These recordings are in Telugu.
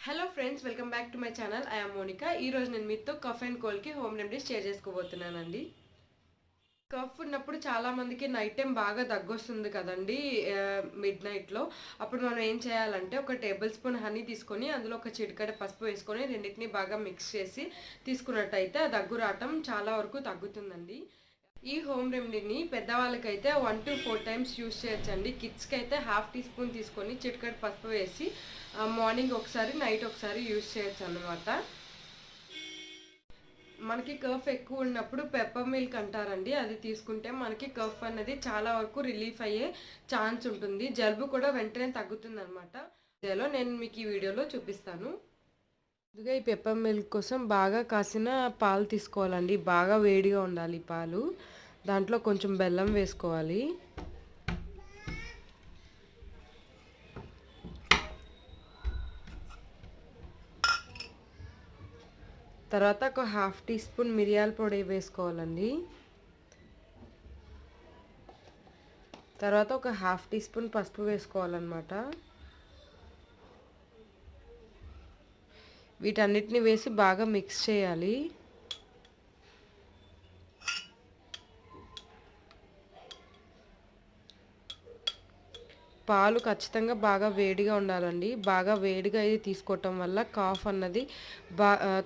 Hello friends, welcome back to my channel. I am Monika. ఈరోజు నేను మీతో కఫ్ అండ్ కోల్డ్కి హోమ్ రెమెడీస్ షేర్ చేసుకోబోతున్నానండి. కఫ్ ఉన్నప్పుడు చాలామందికి నైట్ టైం బాగా దగ్గొస్తుంది కదండి, మిడ్ నైట్లో. అప్పుడు మనం ఏం చేయాలంటే ఒక టేబుల్ స్పూన్ హనీ తీసుకొని అందులో ఒక చిటికెడు పసుపు వేసుకొని రెండింటిని బాగా మిక్స్ చేసి తీసుకున్నట్టయితే ఆ దగ్గు రావటం చాలా వరకు తగ్గుతుందండి. ఈ హోమ్ రెమెడీని పెద్దవాళ్ళకైతే 1 to 4 టైమ్స్ యూస్ చేయొచ్చండి. కిడ్స్కి అయితే హాఫ్ టీ స్పూన్ తీసుకొని చిటికెడు పసుపు వేసి మార్నింగ్ ఒకసారి నైట్ ఒకసారి యూస్ చేయొచ్చు అన్నమాట. మనకి కఫ్ ఎక్కువ ఉన్నప్పుడు పెప్పర్ మిల్క్ అంటారండి, అది తీసుకుంటే మనకి కఫ్ అనేది చాలా వరకు రిలీఫ్ అయ్యే ఛాన్స్ ఉంటుంది. జలుబు కూడా వెంటనే తగ్గుతుంది అనమాట. నేను మీకు ఈ వీడియోలో చూపిస్తాను. ముందుగా ఈ పెప్పర్ మిల్క్ కోసం బాగా కాసిన పాలు తీసుకోవాలండి. బాగా వేడిగా ఉండాలి పాలు. దాంట్లో కొంచెం బెల్లం వేసుకోవాలి. తర్వాత ఒక హాఫ్ టీ స్పూన్ మిరియాల పొడి వేసుకోవాలండి. తర్వాత ఒక హాఫ్ టీ స్పూన్ పసుపు వేసుకోవాలన్నమాట. వీటన్నిటిని వేసి బాగా మిక్స్ చేయాలి. పాలు ఖచ్చితంగా బాగా వేడిగా ఉండాలండి. బాగా వేడిగా ఇది తీసుకోవటం వల్ల కాఫ్ అన్నది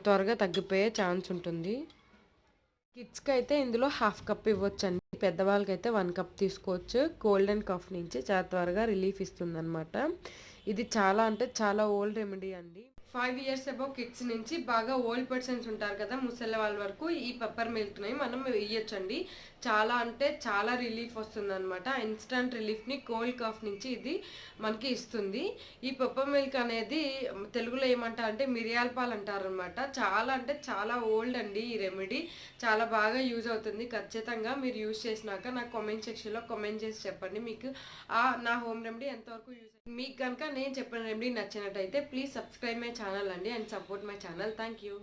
త్వరగా తగ్గిపోయే ఛాన్స్ ఉంటుంది. కిడ్స్కి అయితే ఇందులో హాఫ్ కప్ ఇవ్వచ్చండి. పెద్దవాళ్ళకైతే 1 కప్ తీసుకోవచ్చు. కోల్డ్ అండ్ కఫ్ నుంచి చాలా త్వరగా రిలీఫ్ ఇస్తుంది అనమాట. ఇది చాలా అంటే చాలా ఓల్డ్ రెమెడీ అండి. 5 ఇయర్స్ అబౌవ్ కిడ్స్ నుంచి బాగా ఓల్డ్ పర్సన్స్ ఉంటారు కదా, ముసలి వాళ్ళ వరకు ఈ పెప్పర్ మిల్క్ని మనం ఇవ్వచ్చండి. చాలా అంటే చాలా రిలీఫ్ వస్తుంది అనమాట. ఇన్స్టంట్ రిలీఫ్ని కోల్డ్ కాఫ్ నుంచి ఇది మనకి ఇస్తుంది. ఈ పెప్పర్ మిల్క్ అనేది తెలుగులో ఏమంటారు అంటే మిరియాల పాలు అంటారు అనమాట. చాలా అంటే చాలా ఓల్డ్ అండి. ఈ రెమెడీ చాలా బాగా యూజ్ అవుతుంది. ఖచ్చితంగా మీరు యూజ్ చేసినాక నాకు కామెంట్ సెక్షన్లో కామెంట్ చేసి చెప్పండి మీకు నా హోమ్ రెమెడీ ఎంతవరకు యూజ్. మీకు కనుక నేను చెప్పిన రెమెడీ నచ్చినట్టయితే ప్లీజ్ సబ్స్క్రైబ్ మై ఛానల్ అండి and support my channel. Thank you.